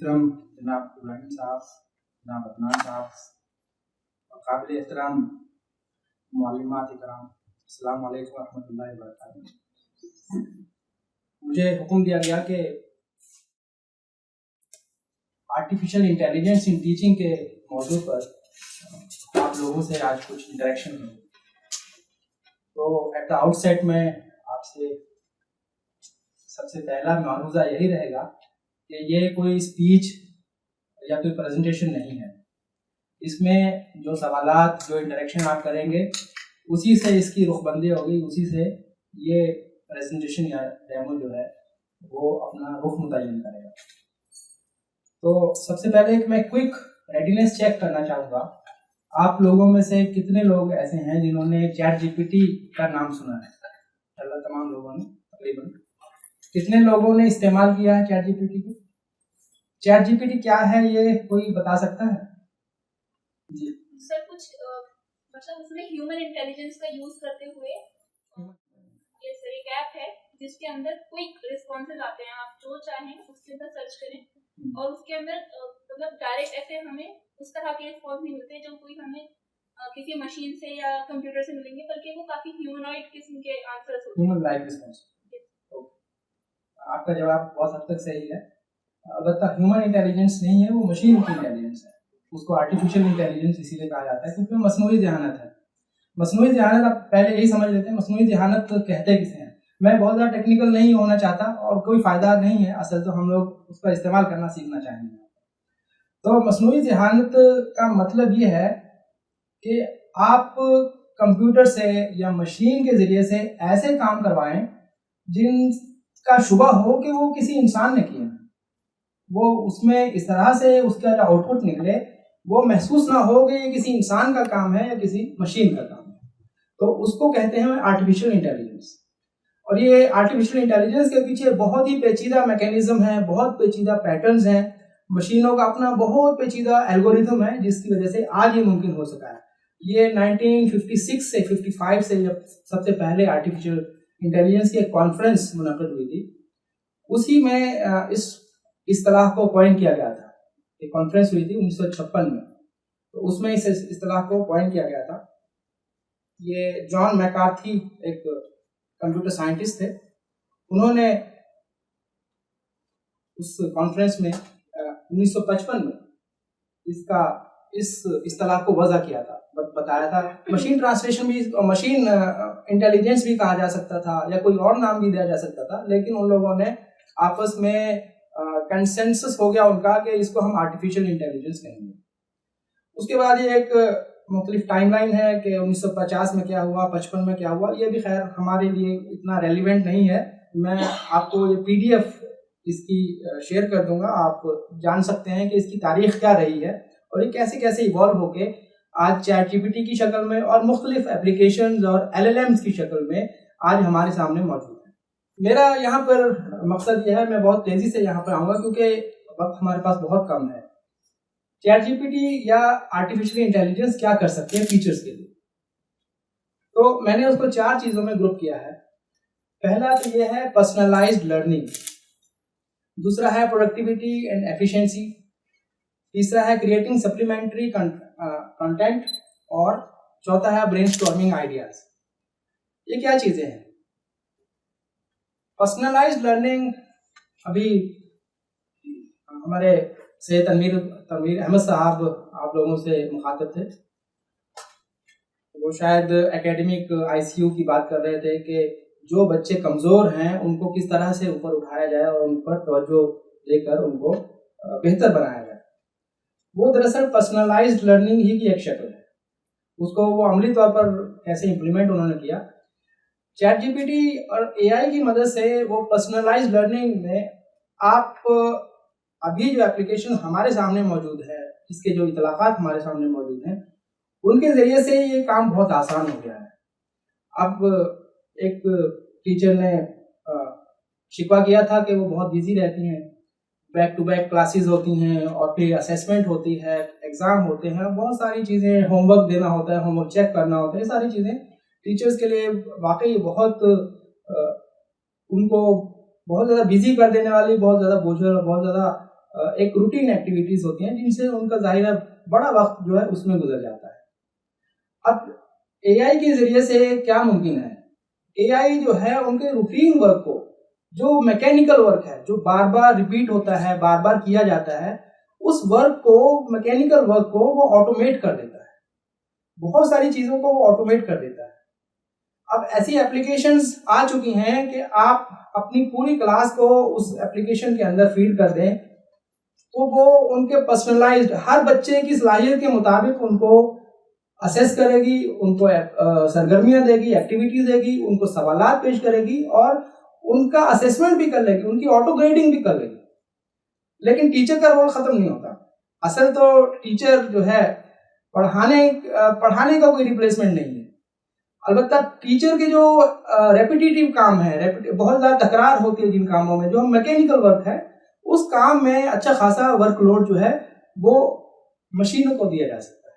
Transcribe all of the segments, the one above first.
मोहतरम जनाब इब्राहिम साहब, जनाब अदनान साहब और काबिल एहतराम मुअल्लिमात इकराम, अस्सलाम वालेकुम रहमतुल्लाहि व बरकातुहू। मुझे हुक्म दिया गया कि आर्टिफिशियल इंटेलिजेंस इन टीचिंग के मौजू पर आप लोगों से आज कुछ इंटरेक्शन करूँ। तो एट द आउटसेट में आपसे सबसे पहला मारूजा यही रहेगा कि ये कोई स्पीच या कोई प्रेजेंटेशन नहीं है। इसमें जो सवालात, जो इंटरेक्शन आप करेंगे, उसी से इसकी रुखबंदी होगी, उसी से ये प्रेजेंटेशन या डेमो जो है वो अपना रुख मुतय्यन करेगा। तो सबसे पहले मैं क्विक रेडीनेस चेक करना चाहूँगा। आप लोगों में से कितने लोग ऐसे हैं जिन्होंने चैट जीपीटी का नाम सुना है? तमाम लोगों ने तकरीबन। कितने लोगों ने इस्तेमाल किया है चैट जीपीटी को? चैट जीपीटी क्या है ये कोई बता सकता है? जी सर, कुछ मतलब उसमें ह्यूमन इंटेलिजेंस का यूज करते हुए ये सर एक ऐप है जिसके अंदर क्विक रिस्पॉन्सेज आते हैं। आप जो चाहें उसके अंदर सर्च करें और उसके अंदर मतलब डायरेक्ट ऐसे हमें उस तरह के रिस्पॉन्स नहीं मिलते जो कोई हमें किसी मशीन से या कंप्यूटर से मिलेंगे, बल्कि वो काफी ह्यूमनॉइड किस्म के आंसर्स होते हैं। Human like response. आपका जवाब बहुत हद तक सही है। अलबत्ता ह्यूमन इंटेलिजेंस नहीं है, वो मशीन की इंटेलिजेंस है। उसको आर्टिफिशियल इंटेलिजेंस इसीलिए कहा जाता है क्योंकि मसनूई ज़हानत है। मसनूई ज़हानत आप पहले यही समझ लेते हैं, मसनूई ज़हानत कहते किसे हैं। मैं बहुत ज़्यादा टेक्निकल नहीं होना चाहता और कोई फ़ायदा नहीं है, असल तो हम लोग उसका इस्तेमाल करना सीखना चाहेंगे। तो मसनूई ज़हानत का मतलब ये है कि आप कंप्यूटर से या मशीन के ज़रिए से ऐसे काम करवाएं जिनका शुबा हो कि वो किसी इंसान ने किया, वो उसमें इस तरह से उसका जो आउटपुट निकले वो महसूस ना हो कि ये किसी इंसान का काम है या किसी मशीन का काम है। तो उसको कहते हैं आर्टिफिशियल इंटेलिजेंस। और ये आर्टिफिशियल इंटेलिजेंस के पीछे बहुत ही पेचीदा मैकेनिज्म है, बहुत पेचीदा पैटर्न्स हैं, मशीनों का अपना बहुत पेचीदा एल्गोरिथम है जिसकी वजह से आज ये मुमकिन हो सका है। ये 1956 से 55 से जब सबसे पहले आर्टिफिशियल इंटेलिजेंस की एक कॉन्फ्रेंस मुनक़िद हुई थी, उसी में इस इस्तिलाह को कॉइन किया गया था। एक कॉन्फ्रेंस हुई थी 1956 में, तो उसमें इस इस्तिलाह को कॉइन किया गया था। ये जॉन मैकार्थी एक कंप्यूटर साइंटिस्ट थे, उन्होंने उस कॉन्फ्रेंस में 1955 में इस इस्तिलाह को वज़ा किया था, बताया था। मशीन ट्रांसलेशन भी, मशीन इंटेलिजेंस भी कहा जा सकता था या कोई और नाम भी दिया जा सकता था, लेकिन उन लोगों ने आपस में कंसेंसस हो गया उनका कि इसको हम आर्टिफिशियल इंटेलिजेंस कहेंगे। उसके बाद ये एक मुख्तलिफ टाइमलाइन है कि 1950 में क्या हुआ, 55 में क्या हुआ, ये भी खैर हमारे लिए इतना रेलिवेंट नहीं है। मैं आपको ये PDF इसकी शेयर कर दूंगा, आप जान सकते हैं कि इसकी तारीख क्या रही है और ये कैसे कैसे इवॉल्व होके आज चैट जीपीटी की शक्ल में और मुख्तलिफ एप्लीकेशंस और LLMs की शक्ल में आज हमारे सामने मौजूद है। मेरा यहाँ पर मकसद यह है, मैं बहुत तेज़ी से यहाँ पर आऊँगा क्योंकि वक्त हमारे पास बहुत कम है। चैट जीपीटी या आर्टिफिशियल इंटेलिजेंस क्या कर सकते हैं फीचर्स के लिए? तो मैंने उसको 4 चीज़ों में ग्रुप किया है। पहला तो ये है पर्सनलाइज्ड लर्निंग, दूसरा है प्रोडक्टिविटी एंड एफिशिएंसी, तीसरा है क्रिएटिंग सप्लीमेंट्री कंटेंट और चौथा है ब्रेनस्टॉर्मिंग आइडियाज। ये क्या चीज़ें हैं? पर्सनलाइज्ड लर्निंग, अभी हमारे से तनवीर अहमद साहब आप लोगों से मुखातिब थे, वो शायद एकेडमिक ICU की बात कर रहे थे कि जो बच्चे कमज़ोर हैं उनको किस तरह से ऊपर उठाया जाए और उन पर तवज्जो देकर उनको बेहतर बनाया जाए। वो दरअसल पर्सनलाइज्ड लर्निंग ही की एक शक्ल है। उसको वो अमली तौर पर कैसे इम्प्लीमेंट उन्होंने किया, चैट जीपीटी और AI की मदद से वो पर्सनलाइज्ड लर्निंग में आप अभी जो एप्लीकेशन हमारे सामने मौजूद है, इसके जो इतलाक़ात हमारे सामने मौजूद हैं, उनके ज़रिए से ये काम बहुत आसान हो गया है। अब एक टीचर ने शिकवा किया था कि वो बहुत बिजी रहती हैं, बैक टू बैक क्लासेस होती हैं और फिर असेसमेंट होती है, एग्ज़ाम होते हैं, बहुत सारी चीज़ें, होमवर्क देना होता है, होमवर्क चेक करना होता है, ये सारी चीज़ें टीचर्स के लिए वाकई बहुत उनको बहुत ज़्यादा बिजी कर देने वाली, बहुत ज़्यादा बोझल और बहुत ज़्यादा एक रूटीन एक्टिविटीज होती हैं जिनसे उनका ज़ाहिर बड़ा वक्त जो है उसमें गुजर जाता है। अब एआई के ज़रिए से क्या मुमकिन है, एआई जो है उनके रूटीन वर्क को, जो मैकेनिकल वर्क है जो बार बार रिपीट होता है, बार बार किया जाता है, उस वर्क को, मैकेनिकल वर्क को वो ऑटोमेट कर देता है, बहुत सारी चीज़ों को वो ऑटोमेट कर देता है। अब ऐसी एप्लीकेशंस आ चुकी हैं कि आप अपनी पूरी क्लास को उस एप्लीकेशन के अंदर फीड कर दें तो वो उनके पर्सनलाइज्ड, हर बच्चे की सलाहियत के मुताबिक उनको असेस करेगी, उनको सरगर्मियां देगी, एक्टिविटीज देगी, उनको सवालात पेश करेगी और उनका असेसमेंट भी कर लेगी, उनकी ऑटो ग्रेडिंग भी कर लेगी। लेकिन टीचर का रोल खत्म नहीं होता। असल तो टीचर जो है पढ़ाने का कोई रिप्लेसमेंट नहीं है। अलबत्ता टीचर के जो रेपिटेटिव काम है, बहुत ज़्यादा तकरार होती है जिन कामों में, जो मैकेनिकल वर्क है, उस काम में अच्छा खासा वर्कलोड जो है वो मशीनों को दिया जा सकता है।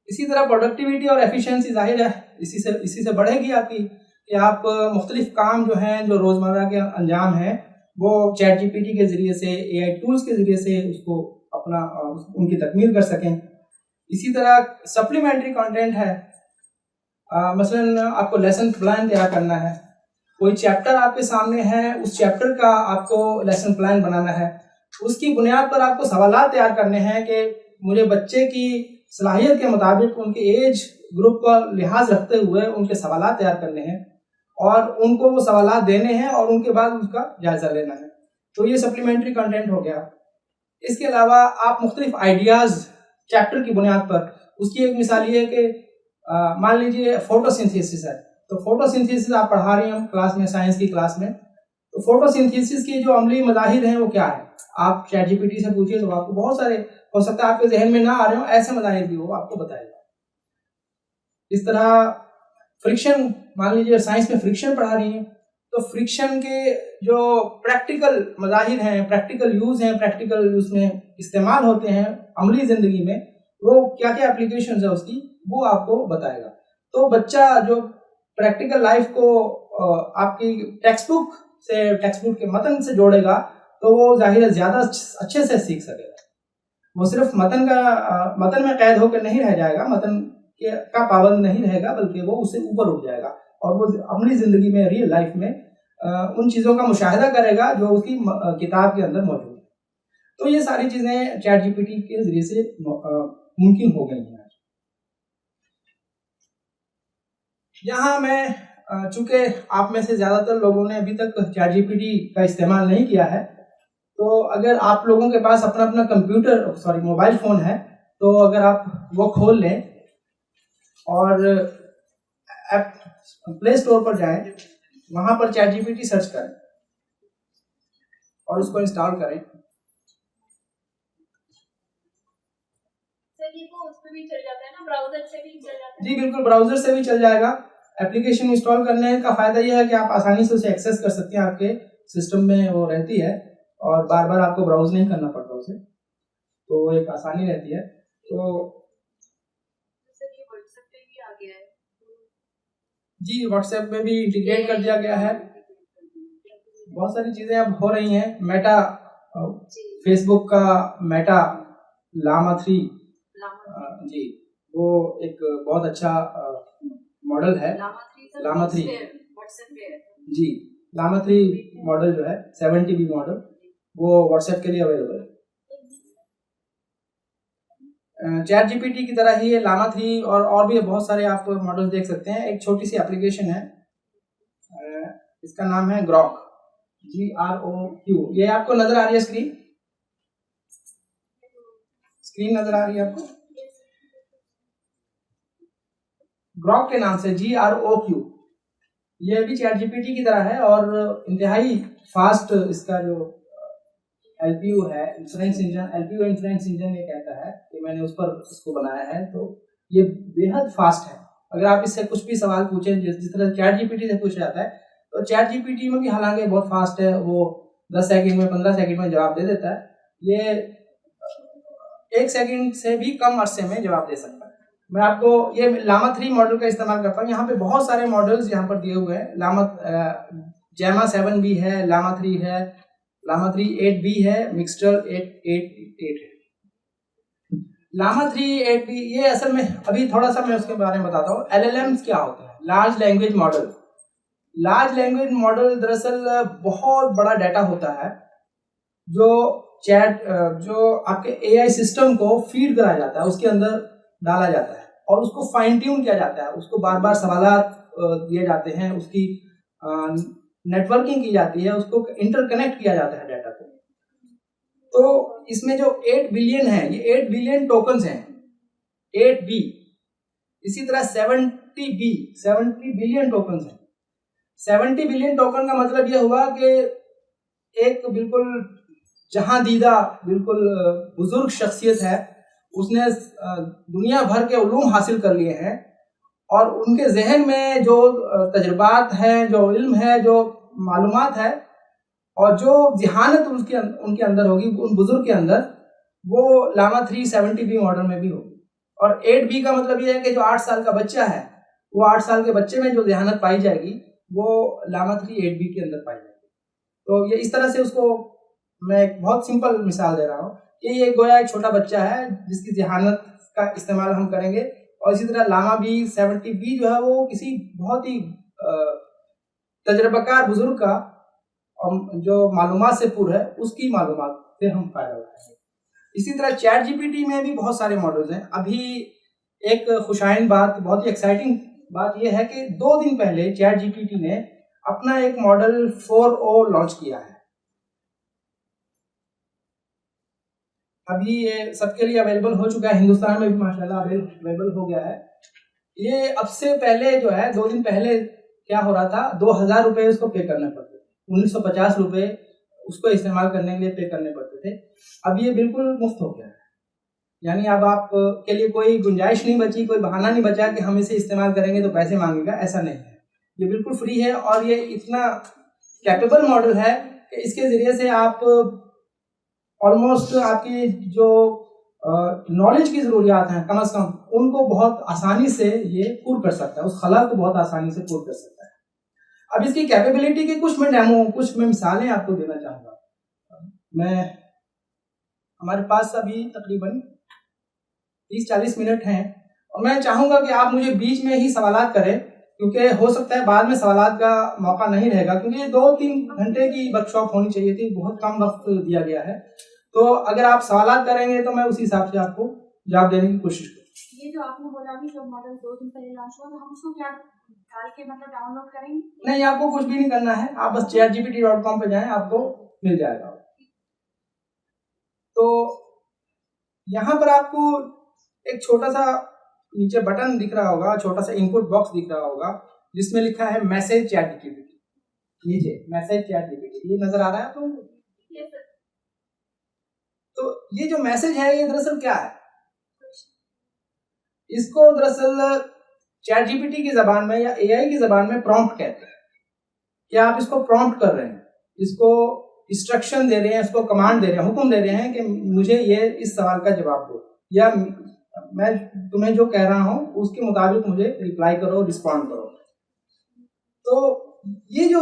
इसी तरह प्रोडक्टिविटी और एफिशिएंसी जाहिर है इसी से बढ़ेगी आपकी, कि आप मुख्तलिफ काम जो हैं, जो रोज़मर्रा के अंजाम हैं, वो चैट जीपीटी के ज़रिए से, एआई टूल्स के ज़रिए से उसको उनकी तकमील कर सकें। इसी तरह सप्लीमेंट्री कंटेंट है, मसलन आपको लेसन प्लान तैयार करना है, कोई चैप्टर आपके सामने है, उस चैप्टर का आपको लेसन प्लान बनाना है, उसकी बुनियाद पर आपको सवालात तैयार करने हैं कि मुझे बच्चे की सलाहियत के मुताबिक उनके एज ग्रुप का लिहाज रखते हुए उनके सवालात तैयार करने हैं और उनको वो सवालात देने हैं और उनके बाद उसका जायज़ा लेना है। तो ये सप्लीमेंट्री कंटेंट हो गया। इसके अलावा आप मुख्तलिफ आइडियाज़ चैप्टर की बुनियाद पर, उसकी एक मिसाल ये है कि मान लीजिए फोटोसिंथेसिस है, तो फोटोसिंथेसिस आप पढ़ा रही हैं क्लास में, साइंस की क्लास में, तो फोटोसिंथेसिस की जो अमली मज़ाहिर हैं वो क्या है, आप चैट जीपीटी से पूछिए तो आपको बहुत सारे, हो सकता है आपके जहन में ना आ रहे हो, ऐसे मज़ाहिर भी वो आपको बताएगा। इस तरह फ्रिक्शन, मान लीजिए साइंस में फ्रिक्शन पढ़ा रही हैं, तो फ्रिक्शन के जो प्रैक्टिकल मज़ाहिर हैं, प्रैक्टिकल यूज़ हैं, प्रैक्टिकल उसमें इस्तेमाल होते हैं अमली ज़िंदगी में, वो क्या क्या एप्लीकेशन है उसकी, वो आपको बताएगा। तो बच्चा जो प्रैक्टिकल लाइफ को आपकी टेक्स्ट बुक के मतन से जोड़ेगा तो वो जाहिर है ज़्यादा अच्छे से सीख सकेगा। वो सिर्फ मतन में कैद होकर नहीं रह जाएगा, मतन का पाबंद नहीं रहेगा, बल्कि वो उससे ऊपर उठ जाएगा और वो अमली ज़िंदगी में, रियल लाइफ में उन चीज़ों का मुशाहिदा करेगा जो उसकी किताब के अंदर मौजूद है। तो ये सारी चीज़ें चैट जीपीटी के ज़रिए से मुमकिन हो गई हैं। यहाँ मैं चूँकि आप में से ज़्यादातर लोगों ने अभी तक चैट जीपीटी का इस्तेमाल नहीं किया है, तो अगर आप लोगों के पास अपना अपना मोबाइल फ़ोन है, तो अगर आप वो खोल लें और ऐप प्ले स्टोर पर जाएं, वहाँ पर चैट जीपीटी सर्च करें और उसको इंस्टॉल करें। सर ये तो उस पे भी चल जाता है ना, ब्राउज़र से भी चल जाता है? जी बिल्कुल, ब्राउज़र से भी चल जाएगा। एप्लीकेशन इंस्टॉल करने का फ़ायदा यह है कि आप आसानी से उसे एक्सेस कर सकते हैं, आपके सिस्टम में वो रहती है और बार बार आपको ब्राउज़ नहीं करना पड़ता उसे, तो एक आसानी रहती है। तो सर ये व्हाट्सएप पे भी आ गया है? जी, व्हाट्सएप में भी इंटीग्रेट कर दिया गया है। बहुत सारी चीज़ें अब हो रही हैं। मेटा, फेसबुक का मेटा लामा 3 जी, वो एक बहुत अच्छा मॉडल है। लामा 3 जी, लामा 3 मॉडल जो है 7TB मॉडल, वो व्हाट्सएप के लिए अवेलेबल है। चैट जीपीटी की तरह ही ये लामा 3 और भी बहुत सारे आप मॉडल देख सकते हैं। एक छोटी सी एप्लीकेशन है, इसका नाम है ग्रॉक, GROQ। ये आपको नजर आ रही है स्क्रीन नजर आ रही है आपको? ग्रॉक के नाम से, GROQ। ये भी चैट जीपीटी की तरह है और इंतहाई फास्ट इसका जो LPU है, इंफरेंस इंजन, LPU इंफरेंस इंजन ये कहता है कि मैंने उस पर इसको बनाया है, तो ये बेहद फास्ट है। अगर आप इससे कुछ भी सवाल पूछें, जिस तरह चैट जीपीटी से पूछा जाता है, तो चैट जीपीटी में भी हालांकि बहुत फास्ट है, वो 10 सेकंड में, 15 सेकंड में जवाब दे देता है। ये 1 सेकंड से भी कम अरसे में जवाब दे सकता है। मैं आपको ये लामा 3 मॉडल का इस्तेमाल करता हूँ। यहाँ पे बहुत सारे मॉडल्स यहाँ पर दिए हुए हैं। जैमा 7 भी है, लामा 3 है, लामा 3 8B है, मिक्सचर 888 है। लामा 3 8B ये असल में अभी थोड़ा सा मैं उसके बारे में बताता हूँ। LLMs क्या होते हैं? Large language model. Large language model दरअसल बहुत बड़ा डाटा होता है जो आपके AI सिस्टम को फीड कराया जाता है, उसके अंदर डाला जाता है और उसको फाइन ट्यून किया जाता है, उसको बार बार सवालात दिए जाते हैं, उसकी नेटवर्किंग की जाती है, उसको इंटरकनेक्ट किया जाता है डाटा को। तो इसमें जो 8 बिलियन है, ये 8 बिलियन टोकन्स हैं, 8B। इसी तरह 70 बिलियन टोकन्स हैं। 70 बिलियन टोकन का मतलब यह हुआ कि एक बिल्कुल जहां दीदा बिल्कुल बुजुर्ग शख्सियत है, उसने दुनिया भर के उलूम हासिल कर लिए हैं और उनके जहन में जो तजुर्बात हैं, जो इल्म है, जो मालूमात है और जो जहानत उनके अंदर होगी, उन बुजुर्ग के अंदर, वो लामा 3 70B मॉडल में भी होगी। और 8B का मतलब ये है कि जो 8 साल का बच्चा है, वो 8 साल के बच्चे में जो जहानत पाई जाएगी वो लामा 3 8B के अंदर पाई जाएगी। तो ये इस तरह से उसको मैं एक बहुत सिंपल मिसाल दे रहा हूँ कि ये गोया एक छोटा बच्चा है जिसकी जहानत का इस्तेमाल हम करेंगे, और इसी तरह लामा भी 70B जो है वो किसी बहुत ही तजर्बाकार बुजुर्ग का जो मालूमात से पूरा है, उसकी मालूमात से हम फायदा उठाएंगे। इसी तरह चैट जीपीटी में भी बहुत सारे मॉडल्स हैं। अभी एक खुशाइन बात, बहुत ही एक्साइटिंग बात यह है कि 2 दिन पहले चैट जीपीटी ने अपना एक मॉडल 4o लॉन्च किया है। अभी ये सबके लिए अवेलेबल हो चुका है, हिंदुस्तान में भी माशाल्लाह अवेलेबल हो गया है। ये अब से पहले जो है 2 दिन पहले क्या हो रहा था, 2000 रुपये उसको पे करने पड़ते थे, 1950 रुपये उसको इस्तेमाल करने के लिए पे करने पड़ते थे। अब ये बिल्कुल मुफ्त हो गया है, यानी अब आप के लिए कोई गुंजाइश नहीं बची, कोई बहाना नहीं बचा कि हम इसे इस्तेमाल करेंगे तो पैसे मांगेगा, ऐसा नहीं है। ये बिल्कुल फ्री है और ये इतना कैपेबल मॉडल है कि इसके ज़रिए से आप ऑलमोस्ट आपकी जो नॉलेज की ज़रूरियात हैं कम से कम, उनको बहुत आसानी से ये पूर्ण कर सकता है, उस खला को बहुत आसानी से पूर्ण कर सकता है। अब इसकी कैपेबिलिटी के कुछ मैं मिसालें आपको देना चाहूँगा। हमारे पास अभी तकरीबन 30-40 मिनट हैं और मैं चाहूँगा कि आप मुझे बीच में ही सवालात करें, क्योंकि हो सकता है बाद में सवालात का मौका नहीं रहेगा, क्योंकि ये 2-3 घंटे की वर्कशॉप होनी चाहिए थी, बहुत कम वक्त दिया गया है। तो अगर आप सवालात करेंगे तो मैं उसी हिसाब से आपको जवाब देने की कोशिश करूँगा। ये जो आपने बोला कि जब मॉडल 2 दिन पहले लॉन्च हुआ, तो हम उसको क्या डाल के मतलब डाउनलोड करेंगे? नहीं, आपको कुछ भी नहीं करना है, आप बस chatgpt.com पे जाएं, आपको मिल जाएगा। तो यहाँ पर आपको एक छोटा सा नीचे बटन दिख रहा होगा, छोटा सा इनपुट बॉक्स दिख रहा होगा जिसमें लिखा है मैसेज चैट जीपीटी। नीचे मैसेज चैट जीपीटी, ये नजर आ रहा है आपको? तो ये जो मैसेज है ये दरअसल क्या है? इसको दरअसल चैट जीपीटी की जबान में या एआई की जबान में प्रॉम्प्ट कहते हैं। क्या आप इसको प्रॉम्प्ट कर रहे हैं, इसको इंस्ट्रक्शन दे रहे हैं, इसको कमांड दे रहे हैं, हुक्म दे रहे हैं कि मुझे ये इस सवाल का जवाब दो, या मैं तुम्हें जो कह रहा हूं उसके मुताबिक मुझे रिप्लाई करो, रिस्पॉन्ड करो। तो ये जो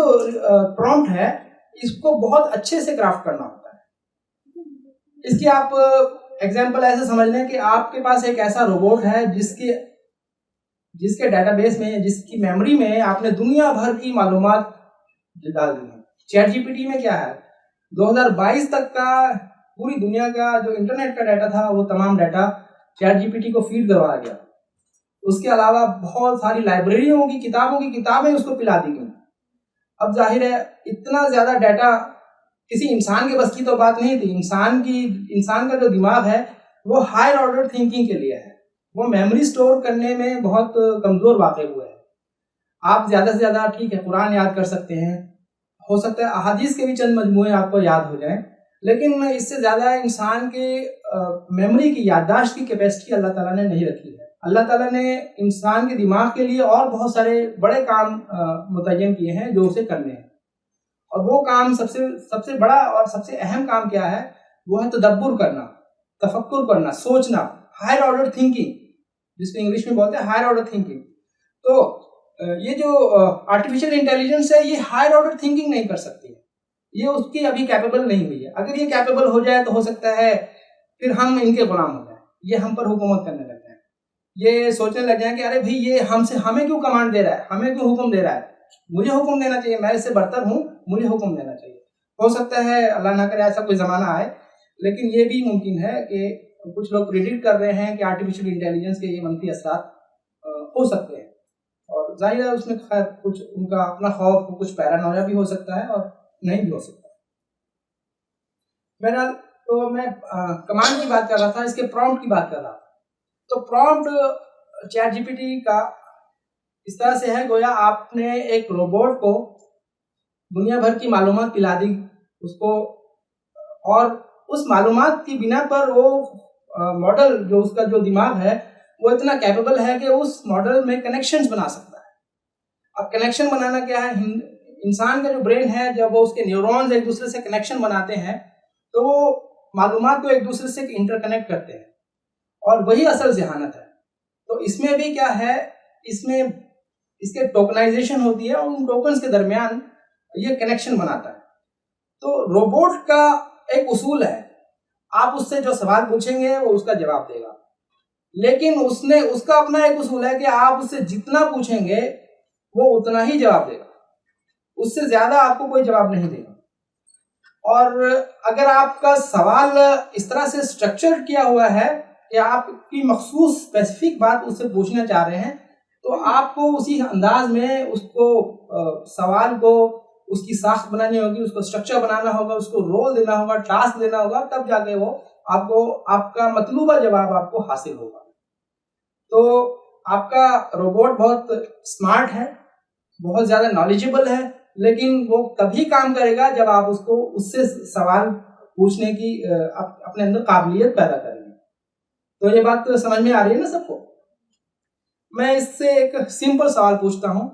प्रॉम्प्ट है इसको बहुत अच्छे से क्राफ्ट करना होता है। इसकी आप एग्जांपल ऐसे समझ लें कि आपके पास एक ऐसा रोबोट है जिसके डेटाबेस में, जिसकी मेमोरी में आपने दुनिया भर की मालूमात डाल दी है। चैट जीपीटी में क्या है, 2022 तक का पूरी दुनिया का जो इंटरनेट का डाटा था वो तमाम डाटा चैट जीपीटी को फीड करवाया गया। उसके अलावा बहुत सारी लाइब्रेरियों की किताबें उसको पिला दी गई। अब जाहिर है इतना ज्यादा डाटा किसी इंसान के बस की तो बात नहीं थी। इंसान का जो दिमाग है वो हायर ऑर्डर थिंकिंग के लिए है, वो मेमोरी स्टोर करने में बहुत कमजोर वाक़ई हुआ है। आप ज्यादा से ज्यादा ठीक है कुरान याद कर सकते हैं, हो सकता है अहादीस के भी चंद मजमूए आपको याद हो जाएं, लेकिन इससे ज्यादा इंसान के मेमोरी की, याददाश्त की कैपेसिटी अल्लाह ताला ने नहीं रखी है। अल्लाह ताला ने इंसान के दिमाग के लिए और बहुत सारे बड़े काम मुतय्यन किए हैं जो उसे करने हैं, और वो काम सबसे बड़ा और सबसे अहम काम क्या है, वो है तदब्बुर करना, तफक्कुर करना, सोचना, हायर ऑर्डर थिंकिंग, जिसको इंग्लिश में बोलते हैं हायर ऑर्डर थिंकिंग। तो ये जो आर्टिफिशियल इंटेलिजेंस है ये हायर ऑर्डर थिंकिंग नहीं कर सकती है, ये उसकी अभी कैपेबल नहीं हुई है। अगर ये कैपेबल हो जाए तो हो सकता है फिर हम इनके गुलाम हो जाए, ये हम पर हुकूमत करने लग जाए, ये सोचने लग जाए कि अरे भाई ये हमें क्यों कमांड दे रहा है, हमें क्यों हुक्म दे रहा है, मुझे हुक्म देना चाहिए, मैं इससे बरतर हूँ, मुझे हुक्म देना चाहिए। हो सकता है अल्लाह ना करे ऐसा कोई ज़माना आए, लेकिन ये भी मुमकिन है कि कुछ लोग प्रिडिक्ट कर रहे हैं कि आर्टिफिशियल इंटेलिजेंस के ये मनफी असरात हो सकते हैं, और जाहिर है उसमें खैर कुछ उनका अपना खौफ, कुछ पैरानोया भी हो सकता है और नहीं भी हो सकता। बहरहाल तो मैं कमांड की बात कर रहा था, इसके प्रॉम्प्ट की बात कर रहा था। तो प्रॉम्प्ट चैट जीपीटी का इस तरह से है गोया आपने एक रोबोट को दुनिया भर की मालूमात पिला दी उसको, और उस मालूमात की बिना पर वो मॉडल जो उसका जो दिमाग है वो इतना कैपेबल है कि उस मॉडल में कनेक्शंस बना सकता है। अब कनेक्शन बनाना क्या है, इंसान का जो ब्रेन है जब वो उसके न्यूरॉन्स एक दूसरे से कनेक्शन बनाते हैं तो वो मालूमात को एक दूसरे से इंटरकनेक्ट करते हैं, और वही असल ज़हानत है। तो इसमें भी क्या है, इसमें इसके टोकनाइजेशन होती है और उन टोकन्स के दरमियान ये कनेक्शन बनाता है। तो रोबोट का एक उसूल है, आप उससे जो सवाल पूछेंगे वो उसका जवाब देगा, लेकिन उसका अपना एक उसूल है कि आप उससे जितना पूछेंगे वो उतना ही जवाब देगा, उससे ज्यादा आपको कोई जवाब नहीं देगा। और अगर आपका सवाल इस तरह से स्ट्रक्चर किया हुआ है कि आपकी मखसूस स्पेसिफिक बात उससे पूछना चाह रहे हैं, तो आपको उसी अंदाज में उसको सवाल को उसकी साख बनानी होगी, उसको स्ट्रक्चर बनाना होगा, उसको रोल देना होगा, टास्क देना होगा, तब जाके वो आपको आपका मतलूबा जवाब आपको हासिल होगा। तो आपका रोबोट बहुत स्मार्ट है, बहुत ज़्यादा नॉलेजेबल है, लेकिन वो तभी काम करेगा जब आप उससे सवाल पूछने की अपने अंदर काबिलियत पैदा करेंगे। तो ये बात तो समझ में आ रही है ना सबको? मैं इससे एक सिंपल सवाल पूछता हूं,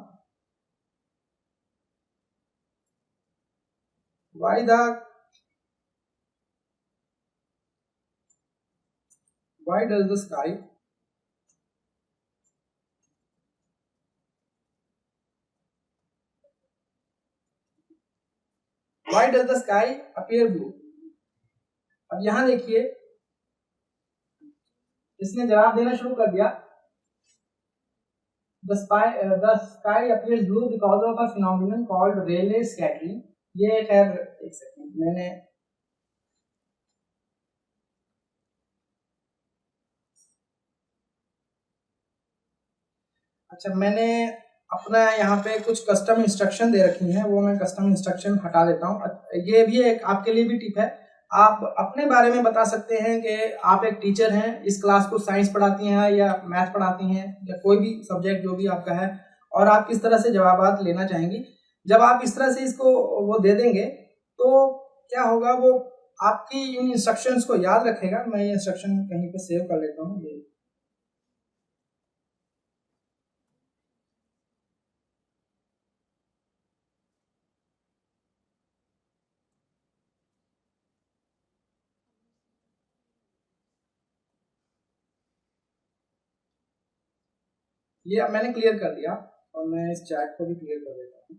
Why does the sky appear blue? अब यहां देखिए, इसने जवाब देना शुरू कर दिया, the sky appears blue because of a phenomenon called Rayleigh scattering। ये खैर एक सेकंड, मैंने अपना यहाँ पे कुछ कस्टम इंस्ट्रक्शन दे रखी हैं, वो मैं कस्टम इंस्ट्रक्शन हटा देता हूँ। ये भी एक आपके लिए भी टिप है, आप अपने बारे में बता सकते हैं कि आप एक टीचर हैं, इस क्लास को साइंस पढ़ाती हैं या मैथ पढ़ाती हैं या कोई भी सब्जेक्ट जो भी आपका है, और आप किस तरह से जवाब लेना चाहेंगी। जब आप इस तरह से इसको वो दे देंगे तो क्या होगा, वो आपकी इन इंस्ट्रक्शंस को याद रखेगा। मैं ये इंस्ट्रक्शन कहीं पे सेव कर लेता हूँ। ये अब मैंने क्लियर कर दिया, और मैं इस चैट को भी क्लियर कर देता हूँ,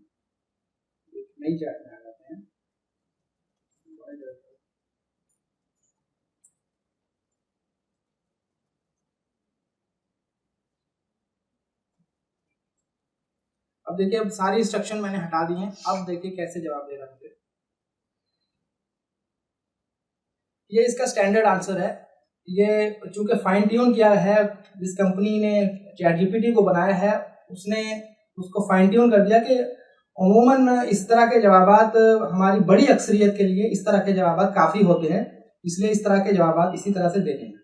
नई चैट में आ जाते हैं। अब देखिए, अब सारी इंस्ट्रक्शन मैंने हटा दी हैं। अब देखिए कैसे जवाब दे रहा है मुझे। ये इसका स्टैंडर्ड आंसर है। ये चूंकि फाइन ट्यून किया है, जिस कंपनी ने चैट जीपीटी को बनाया है उसने उसको फाइन ट्यून कर दिया कि अमूमन इस तरह के जवाबात हमारी बड़ी अक्सरियत के लिए इस तरह के जवाबात काफ़ी होते हैं, इसलिए इस तरह के जवाबात इसी तरह से देने हैं।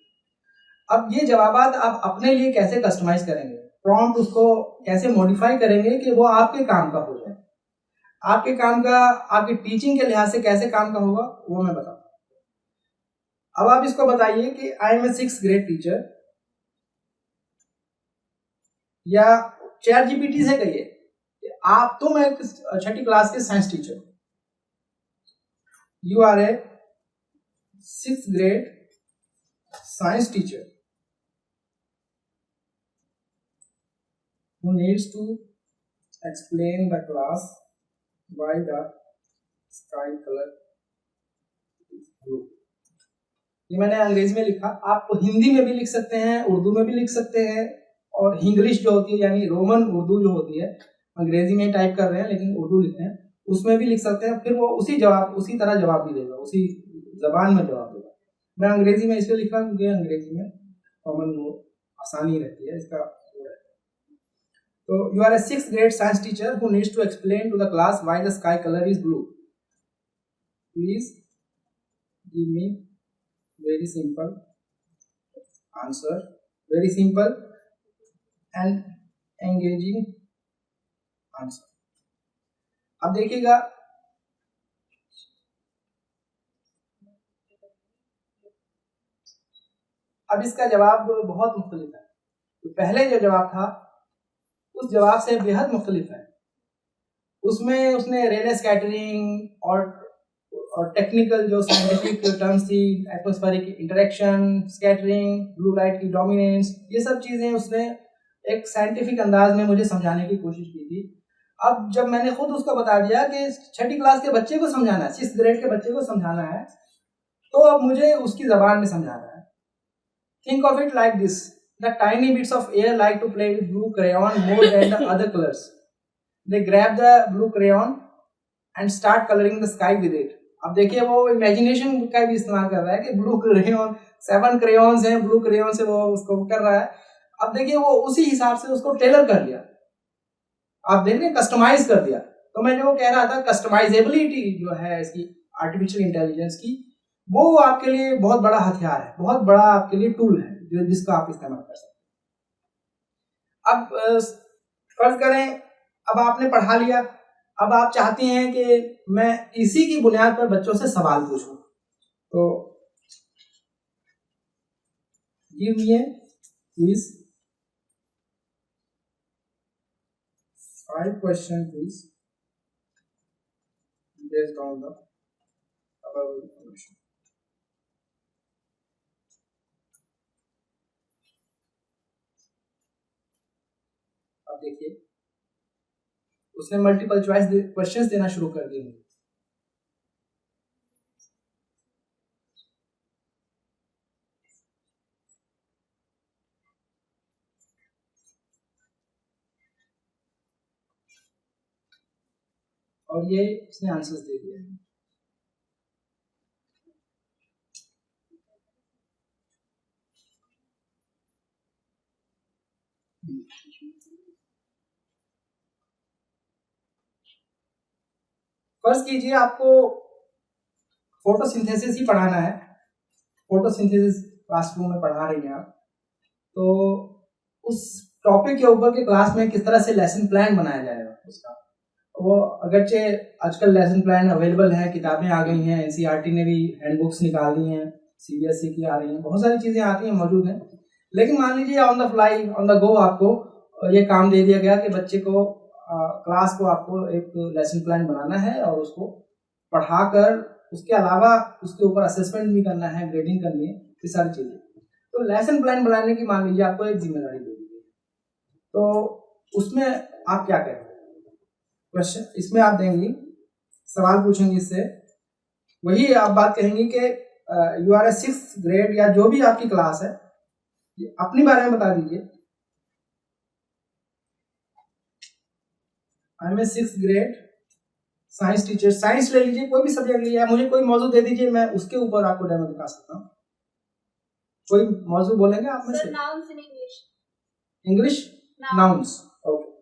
अब ये जवाबात आप अपने लिए कैसे कस्टमाइज करेंगे, प्रॉम्प्ट उसको कैसे मॉडिफाई करेंगे कि वो आपके काम का हो जाए, आपके काम का, आपकी टीचिंग के लिहाज से कैसे काम का होगा, वो मैं बताऊँ। अब आप इसको बताइए कि I am a 6th grade teacher, या चैट जीपीटी से कहिए कि तुम एक 6ठी क्लास के science teacher, you are a 6th grade science teacher who needs to explain the class why the sky colour blue. ये मैंने अंग्रेजी में लिखा, आप हिंदी में भी लिख सकते हैं, उर्दू में भी लिख सकते हैं, और इंग्लिश जो होती है यानी रोमन उर्दू जो होती है, अंग्रेजी में टाइप कर रहे हैं लेकिन उर्दू लिखते हैं, उसमें भी लिख सकते हैं। फिर वो उसी तरह जवाब भी देगा, उसी जबान में जवाब देगा। मैं अंग्रेजी में इसलिए लिख रहा हूँ क्योंकि अंग्रेजी में कॉमन वो आसानी रहती है इसका। तो you are a 6th grade science teacher who needs to explain to the class why the sky color is blue. Please give me very simple answer, very simple and engaging answer. अब देखिएगा, अब इसका जवाब बहुत मुख्तलिफ है। तो पहले जो जवाब था उस जवाब से बेहद मुख्तलिफ है। उसमें उसने रेले स्कैटरिंग और टेक्निकल जो साइंटिफिक टर्म्स थी, atmospheric interaction, scattering, blue light की डोमिनेंस, ये सब चीज़ें उसने एक साइंटिफिक अंदाज में मुझे समझाने की कोशिश की थी। अब जब मैंने खुद उसको बता दिया कि 6ठी क्लास के बच्चे को समझाना है, 6th ग्रेड के बच्चे को समझाना है, तो अब मुझे उसकी ज़बान में समझाना है। Think of it like this, the tiny bits of air like to play with blue crayon more than the other colours. They grab the blue crayon and start coloring the sky with it. अब देखिए वो imagination का भी इस्तेमाल कर रहा है कि ब्लू क्रेयॉन, 7 क्रेयॉन्स हैं, ब्लू क्रेयॉन से वो उसको कर रहा है। अब देखिए वो उसी हिसाब से उसको टेलर कर लिया, आप देख रहे हैं, कस्टमाइज कर दिया। तो मैं जो कह रहा था, कस्टमाइजेबिलिटी जो है इसकी आर्टिफिशियल इंटेलिजेंस की, वो आपके लिए बहुत बड़ा हथियार है, बहुत बड़ा आपके लिए टूल है जो जिसका आप इस्तेमाल कर सकते हैं। अब फर्ज करें अब आपने पढ़ा लिया, अब आप चाहती हैं कि मैं इसी की बुनियाद पर बच्चों से सवाल पूछूं, तो give me A quiz, 5 question quiz based on the above information. अब देखिए उसने मल्टीपल चॉइस क्वेश्चंस देना शुरू कर दिए। और ये उसने आंसर्स दे दिए। फर्ज कीजिए आपको फोटोसिंथेसिस ही पढ़ाना है, फोटोसिंथेसिस क्लासरूम में पढ़ा रही हैं आप, तो उस टॉपिक के ऊपर के क्लास में किस तरह से लेसन प्लान बनाया जाएगा उसका। वो अगरचे आजकल लेसन प्लान अवेलेबल है, किताबें आ गई हैं, एनसीईआरटी ने भी हैंडबुक्स निकाल दी हैं, सीबीएसई की आ रही हैं, बहुत सारी चीज़ें आती हैं, मौजूद हैं। लेकिन मान लीजिए on the fly, on the go आपको ये काम दे दिया गया कि बच्चे को क्लास को आपको एक लेसन प्लान बनाना है और उसको पढ़ाकर उसके अलावा उसके ऊपर असेसमेंट भी करना है, ग्रेडिंग करनी है, ये सारी चीज़ें। तो लेसन प्लान बनाने की मान लीजिए आपको एक जिम्मेदारी दे दी गई, तो उसमें आप क्या करेंगे? क्वेश्चन इसमें आप देंगी, सवाल पूछेंगे, इससे वही आप बात कहेंगी कि you are a 6th grade या जो भी आपकी क्लास है, अपने बारे में बता दीजिए। I am a 6th grade science teacher, science ले लीजिए, कोई भी सब्जेक्ट लीजिए, मुझे कोई मौजूद दे दीजिए, मैं उसके ऊपर आपको डेमो दिखा सकता हूँ। कोई मौजूद बोलेंगे आप में से? Nouns in English. English nouns, okay.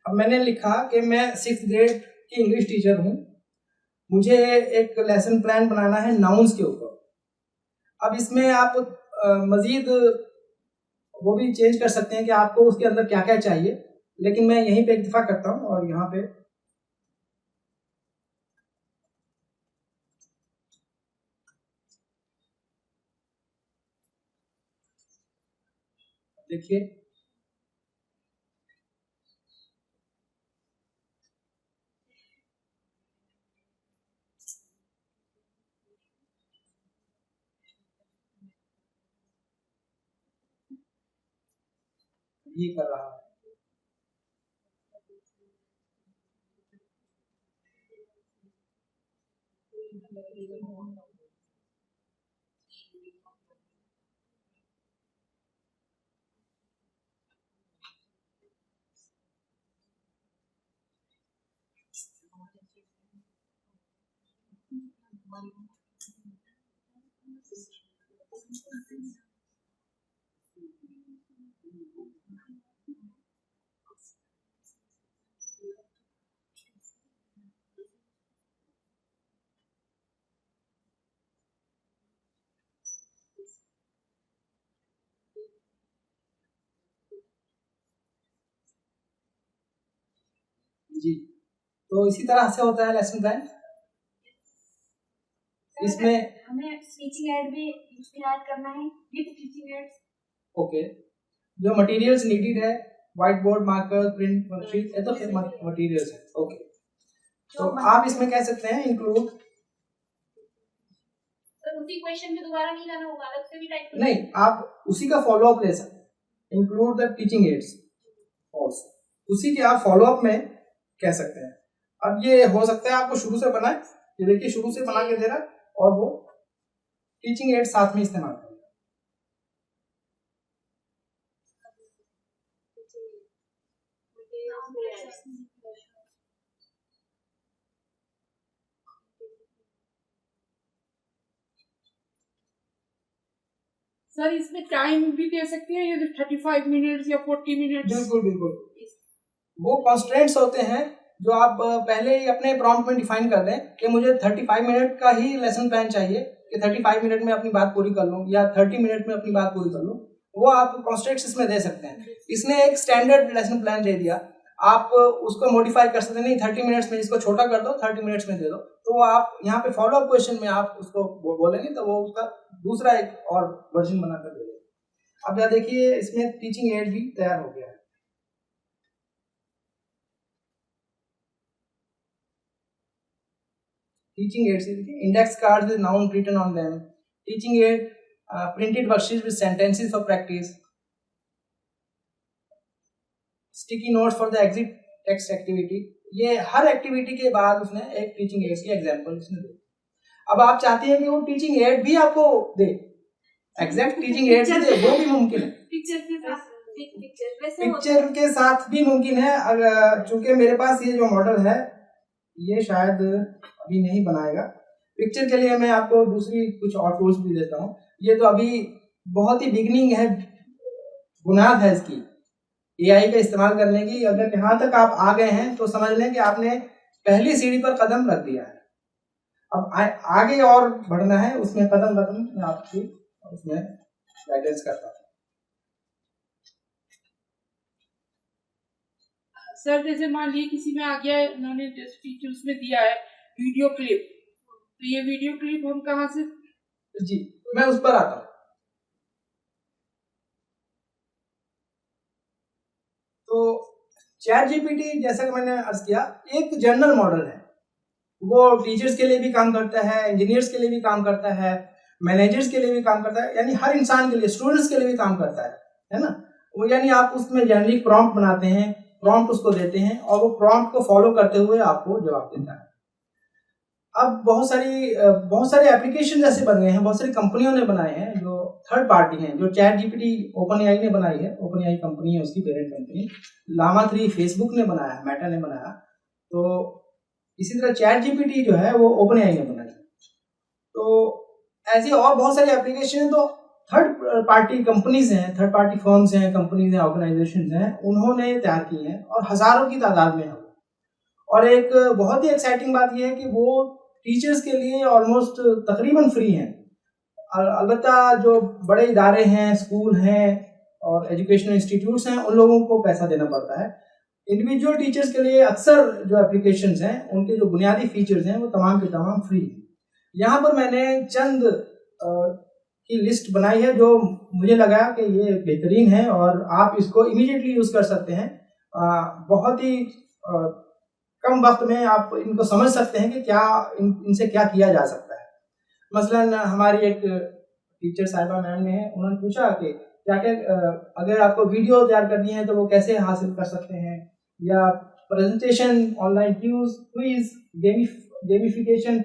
अब मैंने लिखा कि मैं 6th ग्रेड की इंग्लिश टीचर हूँ, मुझे एक लेसन प्लान बनाना है नाउन्स के ऊपर। अब इसमें आप मज़ीद वो भी चेंज कर सकते हैं कि आपको उसके अंदर क्या क्या चाहिए, लेकिन मैं यहीं पे इत्तेफाक करता हूँ और यहाँ पे देखिए ये कर रहा है। जी, तो इसी तरह से होता है लेसन प्लान। इसमें हमें टीचिंग एड भी उसमें ऐड करना है विद टीचिंग एड्स। ओके, जो मटेरियल्स नीडेड है, white board, marker, print worksheet, ये तो मटेरियल्स है। ओके, तो आप इसमें कह सकते हैं इंक्लूड। सर उसी क्वेश्चन में दोबारा नहीं लाना होगा, अलग से भी टाइप करना? नहीं, आप उसी का फॉलो अप ले सकते हैं, include the teaching ads also, उसी के आप फॉलो अप में कह सकते हैं। अब ये हो सकता है आपको शुरू से बनाए, ये देखिए शुरू से बना के दे रहा है और वो टीचिंग एड साथ में इस्तेमाल करेगा। सर इसमें टाइम भी दे सकते हैं, ये 35 मिनट्स या 40 मिनट्स? बिल्कुल बिल्कुल, वो कॉन्स्ट्रेंट्स होते हैं जो आप पहले ही अपने प्रॉम्प्ट में डिफाइन कर दें कि मुझे 35 मिनट का ही लेसन प्लान चाहिए, कि 35 मिनट में अपनी बात पूरी कर लूँ या 30 मिनट में अपनी बात पूरी कर लूँ, वो आप कॉन्स्ट्रेंट्स इसमें दे सकते हैं। इसने एक स्टैंडर्ड लेसन प्लान दे दिया, आप उसको मॉडिफाई कर सकते हैं, नहीं 30 मिनट्स में इसको छोटा कर दो, 30 मिनट्स में दे दो, तो आप यहाँ पे फॉलो अप क्वेश्चन में आप उसको बोलेंगे तो वो उसका दूसरा एक और वर्जन बनाकर दे देगा। अब यहाँ देखिए इसमें टीचिंग एड भी तैयार हो गया है। Teaching aids, index cards with noun written on them. Teaching aid, printed worksheets with sentences for practice. Sticky notes for the exit text activity. ये हर एक्टिविटी के बाद उसने एक टीचिंग एड्स की एग्जांपल उसने दी। अब आप चाहते हैं कि वो टीचिंग एड भी आपको दे, एग्जैक्ट टीचिंग एड भी दे, वो भी मुमकिन है। पिक्चर के साथ भी मुमकिन है। अगर चूंकि मेरे पास ये जो मॉडल है ये शायद अभी नहीं बनाएगा, पिक्चर के लिए मैं आपको दूसरी कुछ और टूल्स भी देता हूँ। ये तो अभी बहुत ही बिगनिंग है, बुनियाद है इसकी एआई का इस्तेमाल करने की। अगर यहाँ तक आप आ गए हैं तो समझ लें कि आपने पहली सीढ़ी पर कदम रख दिया है। अब आगे और बढ़ना है, उसमें कदम कदम मैं आपकी उसमें गाइडेंस करता हूँ। सर जैसे मान लीजिए किसी में आ गया है, उन्होंने टीचर्स में दिया है वीडियो क्लिप, तो ये वीडियो क्लिप हम कहाँ से? जी मैं उस पर आता हूँ। तो चैट जीपीटी जैसा कि मैंने अर्ज किया एक जनरल मॉडल है, वो टीचर्स के लिए भी काम करता है, इंजीनियर्स के लिए भी काम करता है, मैनेजर्स के लिए भी काम करता है, यानी हर इंसान के लिए, स्टूडेंट्स के लिए भी काम करता है ना। वो यानी आप उसमें जनरली प्रॉम्प्ट बनाते हैं, प्रॉम्प्ट उसको देते हैं और वो प्रॉम्प्ट को फॉलो करते हुए आपको जवाब देता है। अब बहुत सारे एप्लीकेशन ऐसे बन गए हैं, बहुत सारी कंपनियों ने बनाए हैं जो थर्ड पार्टी हैं, जो चैट जीपीटी ओपन एआई ने बनाई है, ओपन एआई कंपनी है उसकी पेरेंट कंपनी, लामा 3 फेसबुक ने बनाया, मेटा ने बनाया, तो इसी तरह चैट जीपीटी जो है वो ओपन एआई ने बनाई। तो ऐसी और बहुत सारी एप्लीकेशन है, तो थर्ड पार्टी कंपनीज हैं, थर्ड पार्टी फर्म्स हैं, कंपनीज हैं, ऑर्गेनाइजेशंस हैं, उन्होंने तैयार की हैं और हजारों की तादाद में है। और एक बहुत ही एक्साइटिंग बात यह है कि वो टीचर्स के लिए ऑलमोस्ट तकरीबन फ्री हैं। अलबत्ता जो बड़े इदारे हैं, स्कूल हैं और एजुकेशनल इंस्टीट्यूट्स हैं, उन लोगों को पैसा देना पड़ता है। इंडिविजुअल टीचर्स के लिए अक्सर जो एप्लीकेशंस हैं उनके जो बुनियादी फीचर्स हैं वो तमाम के तमाम फ्री हैं। यहाँ पर मैंने चंद की लिस्ट बनाई है जो मुझे लगा कि ये बेहतरीन है और आप इसको इमीडिएटली यूज़ कर सकते हैं। बहुत ही कम वक्त में आप इनको समझ सकते हैं कि क्या इनसे क्या किया जा सकता है। मसलन हमारी एक टीचर साहिबा मैम ने उन्होंने पूछा कि क्या क्या अगर आपको वीडियो तैयार करनी है तो वो कैसे हासिल कर सकते हैं, या presentation, online quiz, gamification.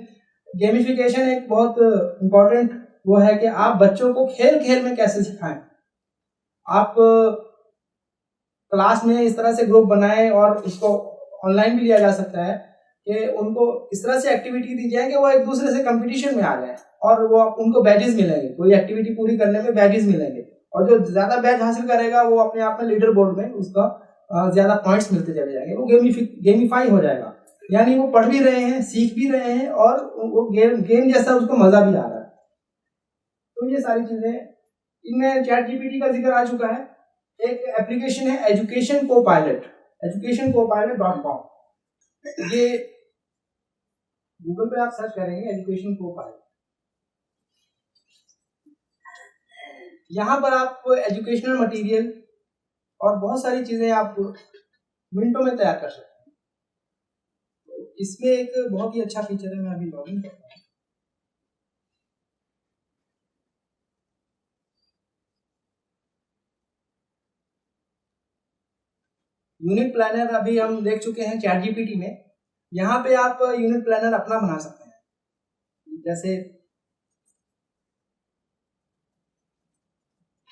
Gamification एक बहुत इम्पोर्टेंट वो है कि आप बच्चों को खेल खेल में कैसे सिखाएं। आप क्लास में इस तरह से ग्रुप बनाएं, और इसको ऑनलाइन भी लिया जा सकता है कि उनको इस तरह से एक्टिविटी दी जाए कि वो एक दूसरे से कंपटीशन में आ जाए, और वो उनको बैजेस मिलेंगे, कोई एक्टिविटी पूरी करने में बैजेस मिलेंगे, और जो ज्यादा बैज हासिल करेगा वो अपने आप में लीडर बोर्ड में उसका ज्यादा पॉइंट्स मिलते चले जाएंगे, वो गेमिफाई हो जाएगा, यानी वो पढ़ भी रहे हैं, सीख भी रहे हैं, और वो गेम जैसा उसको मजा भी आ रहा है। तो ये सारी चीजें, इनमें चैट जीपीटी का जिक्र आ चुका है। एक एप्लीकेशन है एजुकेशन को पायलट, educationcopilot.com। ये गूगल पे आप सर्च करेंगे एजुकेशन को पायलट, यहाँ पर आप एजुकेशनल मटेरियल और बहुत सारी चीजें आप मिनटों में तैयार कर सकते हैं। तो इसमें एक बहुत ही अच्छा फीचर है, मैं अभी लॉगिन करता हूँ। यूनिट प्लानर अभी हम देख चुके हैं चैट जीपीटी में। यहाँ पे आप यूनिट प्लानर अपना बना सकते हैं, जैसे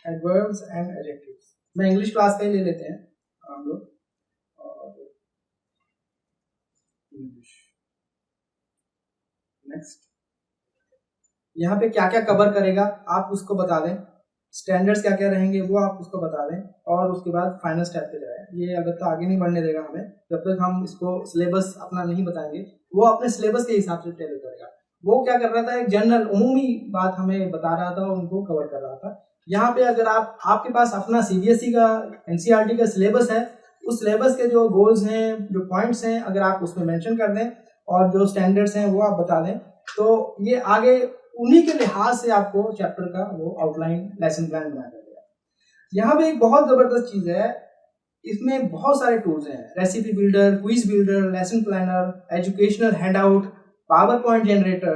एडवर्ब्स एंड एडजेक्टिव्स। मैं इंग्लिश क्लास का ही ले लेते हैं हम लोग, और इंग्लिश। नेक्स्ट, यहाँ पे क्या क्या कवर करेगा आप उसको बता दें, स्टैंडर्ड्स क्या क्या रहेंगे वो आप उसको बता दें, और उसके बाद फाइनल स्टेप पे जाए। ये अगर तो आगे नहीं बढ़ने देगा हमें, जब तक हम इसको सिलेबस अपना नहीं बताएंगे। वो अपने सिलेबस के हिसाब से टेलर करेगा। वो क्या कर रहा था, एक जनरल उमूमी बात हमें बता रहा था, उनको कवर कर रहा था। यहाँ पे अगर आपके पास अपना सीबीएसई का, एनसीईआरटी का सिलेबस है, उस सिलेबस के जो गोल्स हैं, जो पॉइंट्स हैं, अगर आप उसमें मेंशन कर दें और जो स्टैंडर्ड्स हैं वो आप बता दें, तो ये आगे उन्हीं के लिहाज से आपको चैप्टर का वो आउटलाइन, लेसन प्लान बना कर देगा। यहाँ पे एक बहुत जबरदस्त चीज है, इसमें बहुत सारे टूल्स हैं, recipe builder, quiz builder, lesson planner, educational handout, PowerPoint generator,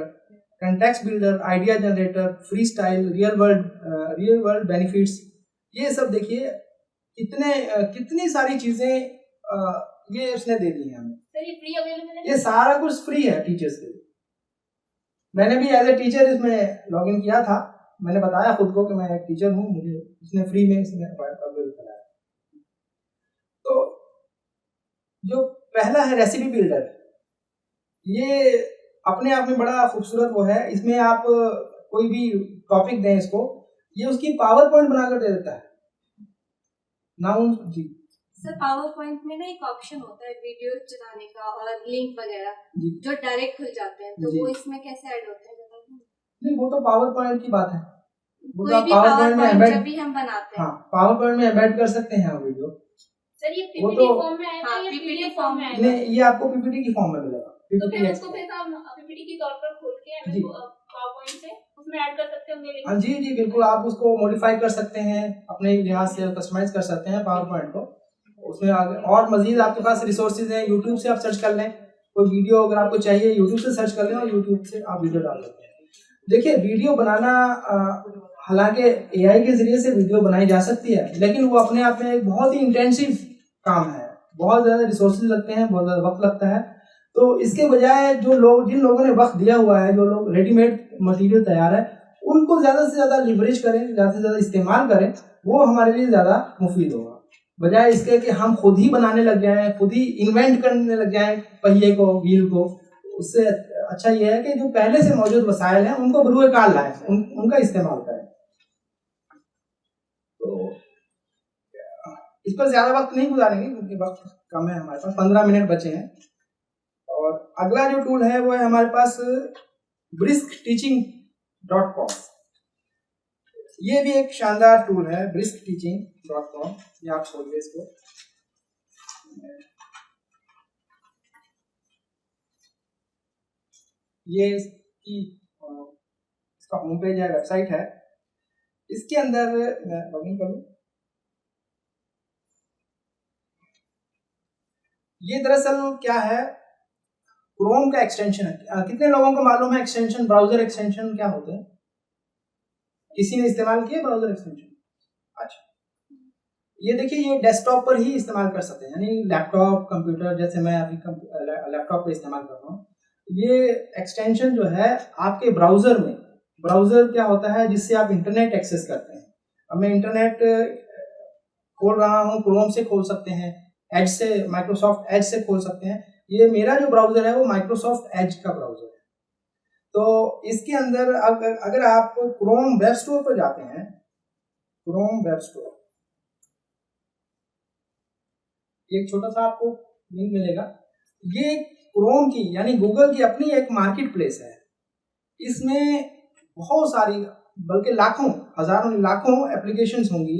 context builder, idea generator, free style, real world benefits. ये सब देखिए कितनी सारी चीजें ये उसने दे दी है हमें। सर ये फ्री अवेलेबल है? ये सारा कुछ फ्री है टीचर्स के लिए। मैंने भी एज ए टीचर इसमें लॉगिन किया था, मैंने बताया खुद को कि मैं एक टीचर हूँ, मुझे इसने फ्री में इसने अवेलेबल कराया। तो जो पहला है रेसिपी बिल्डर, ये अपने आप में बड़ा खूबसूरत वो है। इसमें आप कोई भी टॉपिक दें इसको, ये उसकी पावर पॉइंट बनाकर दे देता है। नाउन जी सर, पावर पॉइंट में ना एक ऑप्शन होता है वीडियो चलाने का और लिंक वगैरह जो डायरेक्ट खुल जाते हैं, तो वो इसमें कैसे ऐड होते हैं? नहीं, वो तो पावर पॉइंट की बात है, वो कोई भी पावर पॉइंट जब भी हम बनाते हैं, हाँ, पावर पॉइंट में एम्बेड कर सकते हैं वीडियो। सर ये पीपीटी फॉर्म में आएगा या पीपीटी फॉर्म में आएगा? नहीं, ये आपको पीपीटी की फॉर्म में मिलेगा। तो फिर उसको फिर हम पीपीटी के तौर पर खोल के पावर पॉइंट से उसमें ऐड कर सकते होंगे लिंक? हाँ जी बिल्कुल, आप उसको मॉडिफाई कर सकते हैं, अपने लिहाज से कस्टमाइज कर सकते हैं पावर पॉइंट को। उसमें और मजीद आपके पास रिसोर्सेज हैं, यूट्यूब से आप सर्च कर लें, कोई वीडियो अगर आपको चाहिए यूट्यूब से सर्च कर लें और यूट्यूब से आप वीडियो डाल सकते हैं। देखिए, वीडियो बनाना हालांकि एआई के जरिए से वीडियो बनाई जा सकती है, लेकिन वो अपने आप में एक बहुत ही इंटेंसिव काम है, बहुत ज़्यादा रिसोर्सेज लगते हैं, बहुत ज़्यादा वक्त लगता है। तो इसके बजाय जिन लोगों ने वक्त दिया हुआ है, जो लोग रेडीमेड मटेरियल तैयार है, उनको ज़्यादा से ज़्यादा लिवरेज करें, ज़्यादा से ज़्यादा इस्तेमाल करें, वो हमारे लिए ज़्यादा मुफीद होगा, बजाय इसके कि हम खुद ही बनाने लग जाएं, खुद ही इन्वेंट करने लग जाएं पहिए को, व्हील को। उससे अच्छा यह है कि जो पहले से मौजूद वसाइल हैं उनको बरूए कार लाएं, उनका इस्तेमाल करें। तो इस पर ज्यादा वक्त नहीं गुजारेंगे क्योंकि वक्त कम है, हमारे पास 15 मिनट बचे हैं। और अगला जो टूल है वो है हमारे पास briskteaching.com। ये भी एक शानदार टूल है, briskteaching.com। ये आप खोलिए इसको, ये इसका होम पेज है, वेबसाइट है। इसके अंदर मैं लॉगिन करूं, ये दरअसल क्या है, क्रोम का एक्सटेंशन है। कितने लोगों को मालूम है एक्सटेंशन, ब्राउजर एक्सटेंशन क्या होते हैं? किसी ने इस्तेमाल किया ब्राउजर एक्सटेंशन? अच्छा, ये देखिए ये डेस्कटॉप पर ही इस्तेमाल कर सकते हैं, यानी लैपटॉप कंप्यूटर, जैसे मैं अभी लैपटॉप पे इस्तेमाल कर रहा हूँ। ये एक्सटेंशन जो है आपके ब्राउज़र में, ब्राउज़र क्या होता है जिससे आप इंटरनेट एक्सेस करते हैं। अब मैं इंटरनेट खोल रहा हूँ, क्रोम से खोल सकते हैं, एज से, माइक्रोसॉफ्ट एज से खोल सकते हैं। ये मेरा जो ब्राउज़र है वो माइक्रोसॉफ्ट एज का ब्राउज़र है। तो इसके अंदर अगर आप क्रोम वेब स्टोर पर जाते हैं, क्रोम वेब स्टोर, एक छोटा सा आपको लिंक मिलेगा। ये क्रोम की यानी गूगल की अपनी एक मार्केट प्लेस है। इसमें बहुत सारी, बल्कि लाखों, हजारों नहीं लाखों एप्लीकेशंस होंगी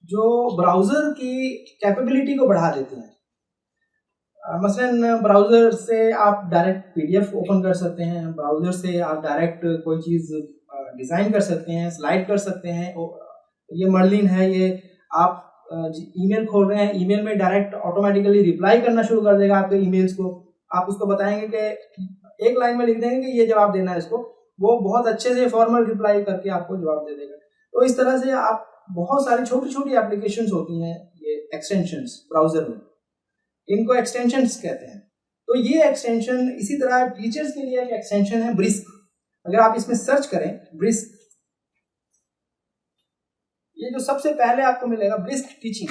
जो ब्राउज़र की कैपेबिलिटी को बढ़ा देते हैं। मसलन ब्राउज़र से आप डायरेक्ट पीडीएफ ओपन कर सकते हैं, ब्राउज़र से आप डायरेक्ट कोई चीज़ डिज़ाइन कर सकते हैं, स्लाइड कर सकते हैं। ये मर्लिन है, ये आप ईमेल खोल रहे हैं, ईमेल में डायरेक्ट ऑटोमेटिकली रिप्लाई करना शुरू कर देगा आपके ईमेल्स को। आप उसको बताएंगे कि एक लाइन में लिख देंगे कि ये जवाब देना है इसको, वो बहुत अच्छे से फॉर्मल रिप्लाई करके आपको जवाब दे देगा। तो इस तरह से आप बहुत सारी छोटी छोटी एप्लीकेशंस होती हैं, ये एक्सटेंशंस ब्राउज़र में, इनको एक्सटेंशंस कहते हैं। तो ये एक्सटेंशन इसी तरह टीचर्स के लिए एक एक्सटेंशन है ब्रिस्क। अगर आप इसमें सर्च करें ब्रिस्क, ये जो सबसे पहले आपको मिलेगा ब्रिस्क टीचिंग।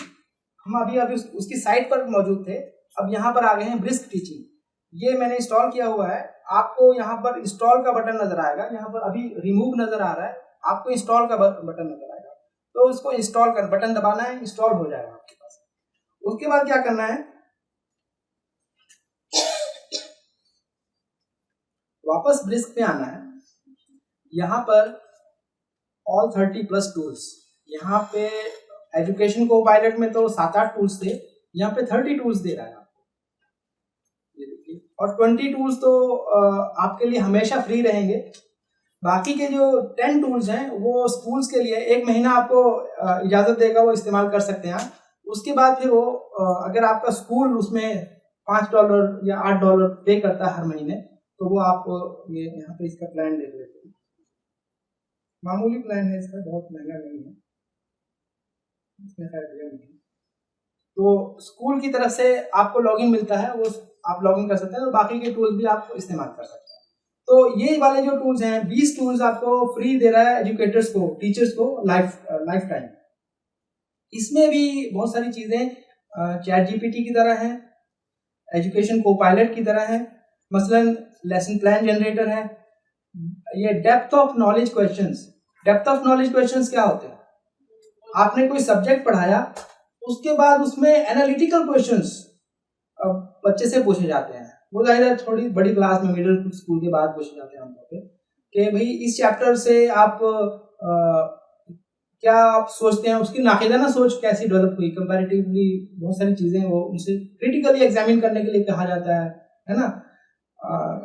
हम अभी उसकी साइट पर मौजूद थे, अब यहाँ पर आ गए हैं ब्रिस्क टीचिंग। ये मैंने इंस्टॉल किया हुआ है। आपको यहाँ पर इंस्टॉल का बटन नजर आएगा, यहाँ पर अभी रिमूव नजर आ रहा है, आपको इंस्टॉल का बटन नजर आएगा। तो उसको इंस्टॉल कर बटन दबाना है, इंस्टॉल हो जाएगा आपके पास। उसके बाद क्या करना है, वापस ब्रिस्क पे आना है। यहाँ पर ऑल 30+ टूल्स, यहाँ पे एजुकेशन को पायलट में तो 7-8 टूल्स थे, यहाँ पे 30 टूल्स दे रहा है आपको, ये देखिए। और 20 टूल्स तो आपके लिए हमेशा फ्री रहेंगे। बाकी के जो 10 टूल्स हैं वो स्कूल्स के लिए 1 महीना आपको इजाजत देगा, वो इस्तेमाल कर सकते हैं आप। उसके बाद फिर वो अगर आपका स्कूल उसमें $5 या $8 पे करता है हर महीने, तो वो आप ये यहाँ पे इसका प्लान देख लेते हैं। मामूली प्लान है इसका, बहुत महंगा नहीं है, इसमें खैर नहीं है। तो स्कूल की तरफ से आपको लॉगिन मिलता है, वो आप लॉगिन कर सकते हैं। तो बाकी के टूल्स भी आप इस्तेमाल कर सकते हैं। तो ये वाले जो टूल्स हैं, 20 टूल्स आपको फ्री दे रहा है एजुकेटर्स को, टीचर्स को लाइफ टाइम। इसमें भी बहुत सारी चीजें चैट जीपीटी की तरह है, एजुकेशन को पायलट की तरह है। मसलन लेसन प्लान जनरेटर है, ये depth of knowledge questions. Depth of knowledge questions क्या होते हैं, आपने कोई सब्जेक्ट पढ़ाया, उसके बाद उसमें एनालिटिकल क्वेश्चंस बच्चे से पूछे जाते हैं। वो जाहिर थोड़ी बड़ी क्लास में, मिडिल स्कूल के बाद पूछे जाते हैं आमतौर पे, कि भाई इस चैप्टर से आप क्या आप सोचते हैं, उसकी नाकिदाना सोच कैसी डेवलप हुई, कंपैरेटिवली बहुत सारी चीजें वो उनसे क्रिटिकली एग्जामिन करने के लिए कहा जाता है ना।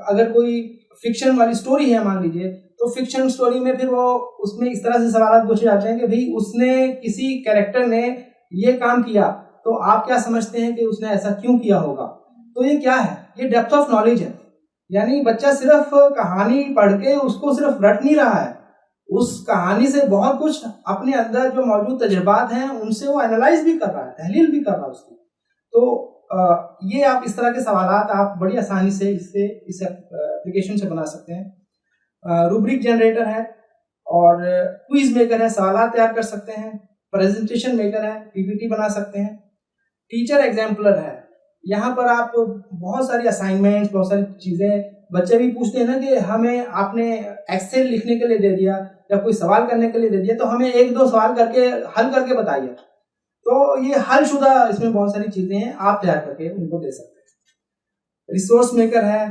अगर कोई फिक्शन वाली स्टोरी है मान लीजिए, तो फिक्शन स्टोरी में फिर वो उसमें इस तरह से सवाल पूछे जाते हैं कि भाई उसने, किसी कैरेक्टर ने ये काम किया, तो आप क्या समझते हैं कि उसने ऐसा क्यों किया होगा। तो ये क्या है, ये डेप्थ ऑफ नॉलेज है। यानी बच्चा सिर्फ कहानी पढ़ के उसको सिर्फ रट नहीं रहा है, उस कहानी से बहुत कुछ अपने अंदर जो मौजूद तजुर्बात हैं उनसे वो एनालाइज भी कर रहा है, तहलील भी कर रहा है उसकी। तो ये आप इस तरह के सवालात आप बड़ी आसानी से इस एप्लीकेशन से बना सकते हैं। रूब्रिक जनरेटर है और क्विज मेकर है, सवालात तैयार कर सकते हैं। प्रेजेंटेशन मेकर है, पीपीटी बना सकते हैं। टीचर एग्जाम्पलर है, यहाँ पर आप बहुत सारी असाइनमेंट्स, बहुत सारी चीज़ें, बच्चे भी पूछते हैं ना कि हमें आपने एक्सेल लिखने के लिए दे दिया या कोई सवाल करने के लिए दे दिया, तो हमें 1-2 सवाल करके हल करके बताइए। तो ये हलशुदा इसमें बहुत सारी चीजें हैं, आप तैयार करके उनको दे सकते हैं। रिसोर्स मेकर है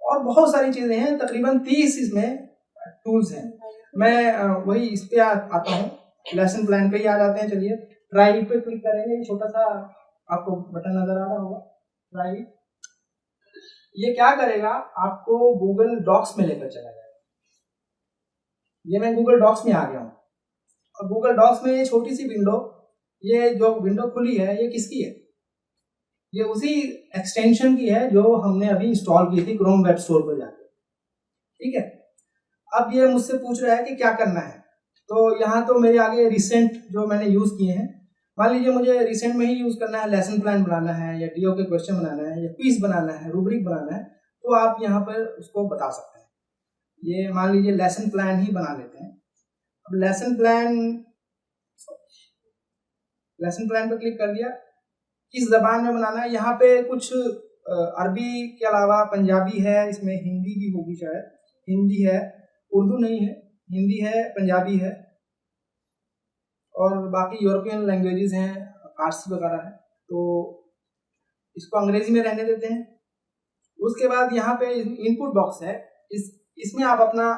और बहुत सारी चीजें हैं, तकरीबन 30 इसमें टूल्स हैं। मैं वही इस पे आता हूँ, लेसन प्लान पे ही आ जाते हैं। चलिए ट्राई पे क्लिक करेंगे, छोटा सा आपको बटन नजर आ रहा होगा ट्राई। ये क्या करेगा, आपको गूगल डॉक्स में लेकर चला जाएगा। ये मैं गूगल डॉक्स में आ गया हूँ और गूगल डॉक्स में ये छोटी सी विंडो, ये जो विंडो खुली है ये किसकी है, ये उसी एक्सटेंशन की है जो हमने अभी इंस्टॉल की थी क्रोम वेब स्टोर पर जाकर। ठीक है, अब ये मुझसे पूछ रहा है कि क्या करना है, तो यहाँ तो मेरे आगे रिसेंट जो मैंने यूज़ किए हैं, मान लीजिए मुझे रिसेंट में ही यूज़ करना है, लेसन प्लान बनाना है या डीओ के क्वेश्चन बनाना है या क्विज बनाना है, रूब्रिक बनाना है, तो आप यहाँ पर उसको बता सकते हैं। ये मान लीजिए लेसन प्लान ही बना लेते हैं। अब लेसन प्लान पर क्लिक कर दिया। किस ज़बान में बनाना है, यहाँ पे कुछ अरबी के अलावा पंजाबी है, इसमें हिंदी भी होगी शायद, हिंदी है, उर्दू नहीं है, हिंदी है, पंजाबी है और बाकी यूरोपियन लैंग्वेजेस हैं, फारसी वगैरह है। तो इसको अंग्रेजी में रहने देते हैं। उसके बाद यहाँ पे इनपुट बॉक्स है, इसमें आप अपना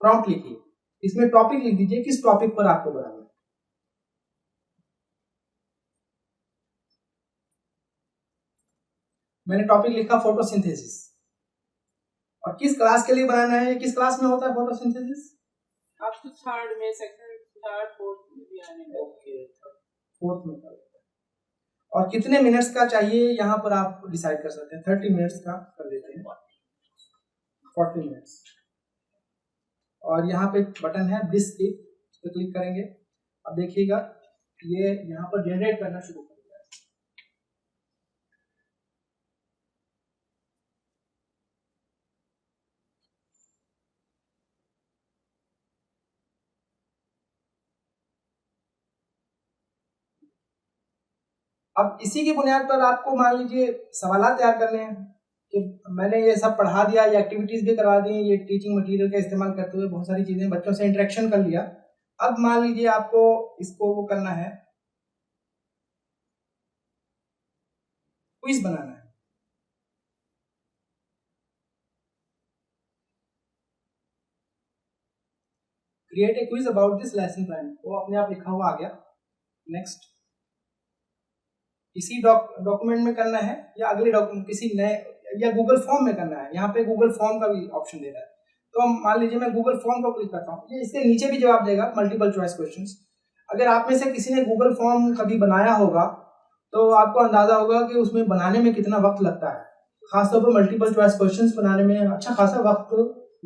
प्रॉम्प्ट लिखिए, इसमें टॉपिक लिख दीजिए, किस टॉपिक पर आपको बनाना है। मैंने टॉपिक लिखा फोटोसिंथेसिस, और किस क्लास के लिए बनाना है, किस क्लास में होता है फोटोसिंथेसिस? आप तो थर्ड में, सेकंड, थर्ड, फोर्थ में भी आने लगे। ओके, फोर्थ में कर, और कितने मिनट्स का चाहिए यहाँ पर आप डिसाइड कर सकते हैं। 30 मिनट्स का कर देते हैं, 40 मिनट्स। और यहाँ पे बटन है दिस इट, इस पर क्लिक करेंगे। अब देखिएगा ये यहाँ पर जनरेट करना शुरू कर दिया है। अब इसी की बुनियाद पर आपको मान लीजिए सवाल तैयार करने हैं कि मैंने ये सब पढ़ा दिया, ये एक्टिविटीज भी करवा दी, ये टीचिंग मटेरियल का इस्तेमाल करते हुए बहुत सारी चीजें, बच्चों से इंटरेक्शन कर लिया। अब मान लीजिए आपको इसको वो करना है, क्विज बनाना है। Create a quiz about this lesson plan, वो अपने आप लिखा हुआ आ गया। नेक्स्ट, इसी डॉक्यूमेंट में करना है या अगले डॉक्यूमेंट किसी नए, या गूगल फॉर्म में करना है। यहाँ पे गूगल फॉर्म का भी ऑप्शन दे रहा है, तो मान लीजिए मैं गूगल फॉर्म को क्लिक करता हूँ, ये इसके नीचे भी जवाब देगा, मल्टीपल चॉइस क्वेश्चंस। अगर आप में से किसी ने गूगल फॉर्म कभी बनाया होगा तो आपको अंदाजा होगा कि उसमें बनाने में कितना वक्त लगता है। खासतौर पर मल्टीपल चॉइस क्वेश्चंस बनाने में अच्छा खासा वक्त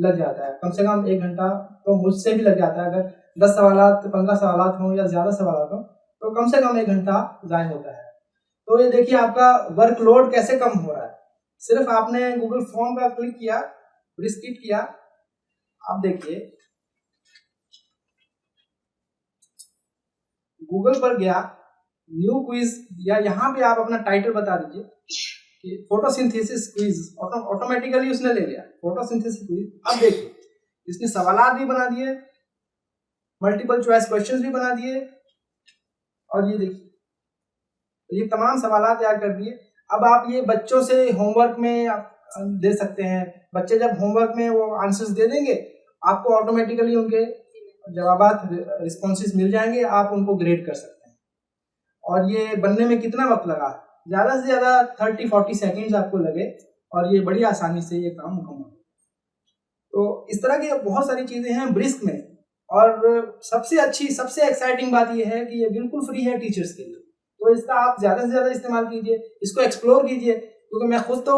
लग जाता है, कम से कम 1 घंटा तो मुझसे भी लग जाता है। अगर 10 सवाल 15 सवाल हो या ज्यादा सवाल हो तो कम से कम 1 घंटा ज़ाया होता है। तो ये देखिए आपका वर्कलोड कैसे कम हो रहा है, सिर्फ आपने गूगल फॉर्म का क्लिक किया, रिस्किट किया। आप देखिए गूगल पर गया, न्यू क्विज, या यहाँ पे आप अपना टाइटल बता दीजिए कि फोटोसिंथेसिस क्विज, ऑटोमेटिकली उसने ले लिया फोटोसिंथेसिस क्विज। अब देखिए इसने सवालात भी बना दिए, मल्टीपल चॉइस क्वेश्चंस भी बना दिए, और ये देखिए ये तमाम सवालात तैयार कर दिए। अब आप ये बच्चों से होमवर्क में दे सकते हैं, बच्चे जब होमवर्क में वो आंसर्स दे देंगे आपको ऑटोमेटिकली उनके जवाबात रिस्पॉन्सेस मिल जाएंगे, आप उनको ग्रेड कर सकते हैं। और ये बनने में कितना वक्त लगा, ज़्यादा से ज़्यादा 30-40 सेकेंड्स आपको लगे और ये बड़ी आसानी से ये काम मुकम्मल। तो इस तरह की बहुत सारी चीज़ें हैं ब्रिस्क में, और सबसे अच्छी सबसे एक्साइटिंग बात ये है कि ये बिल्कुल फ्री है टीचर्स के लिए। तो इसका आप ज़्यादा से ज़्यादा इस्तेमाल कीजिए, इसको एक्सप्लोर कीजिए, क्योंकि मैं खुद तो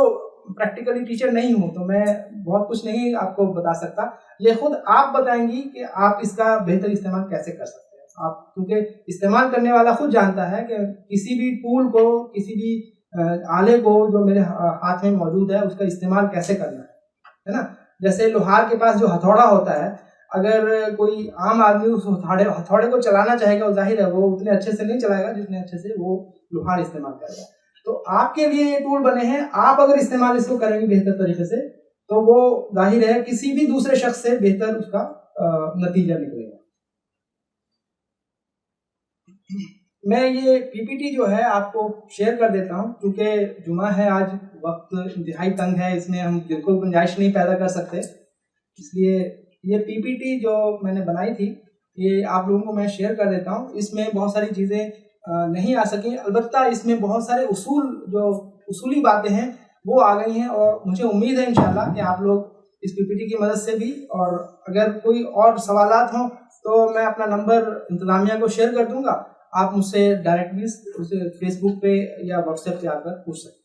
प्रैक्टिकली टीचर नहीं हूँ तो मैं बहुत कुछ नहीं आपको बता सकता, ये खुद आप बताएंगी कि आप इसका बेहतर इस्तेमाल कैसे कर सकते हैं। आप क्योंकि इस्तेमाल करने वाला खुद जानता है कि किसी भी टूल को, किसी भी आले को जो मेरे हाथ में मौजूद है उसका इस्तेमाल कैसे करना है ना। जैसे लोहार के पास जो हथौड़ा होता है, अगर कोई आम आदमी उस हथौड़े को चलाना चाहेगा, जाहिर है वो उतने अच्छे से नहीं चलाएगा जितने अच्छे से वो लोहार इस्तेमाल करेगा। तो आपके लिए ये टूल बने हैं, आप अगर इस्तेमाल इसको करेंगे बेहतर तरीके से तो वो जाहिर है किसी भी दूसरे शख्स से बेहतर उसका नतीजा निकलेगा। मैं ये पीपीटी जो है आपको शेयर कर देता हूँ, क्योंकि जुमा है आज, वक्त इंतहाई तंग है, इसमें हम बिल्कुल गुंजाइश नहीं पैदा कर सकते, इसलिए ये पीपीटी जो मैंने बनाई थी ये आप लोगों को मैं शेयर कर देता हूँ। इसमें बहुत सारी चीज़ें नहीं आ सकी, अलबत्ता इसमें बहुत सारे उसूली बातें हैं वो आ गई हैं, और मुझे उम्मीद है इंशाल्लाह कि आप लोग इस पीपीटी की मदद से भी, और अगर कोई और सवालात हों तो मैं अपना नंबर इंतज़ामिया को शेयर कर दूंगा, आप मुझसे डायरेक्टली उसे फेसबुक पे या व्हाट्सएप पे आकर पूछ सकते हैं।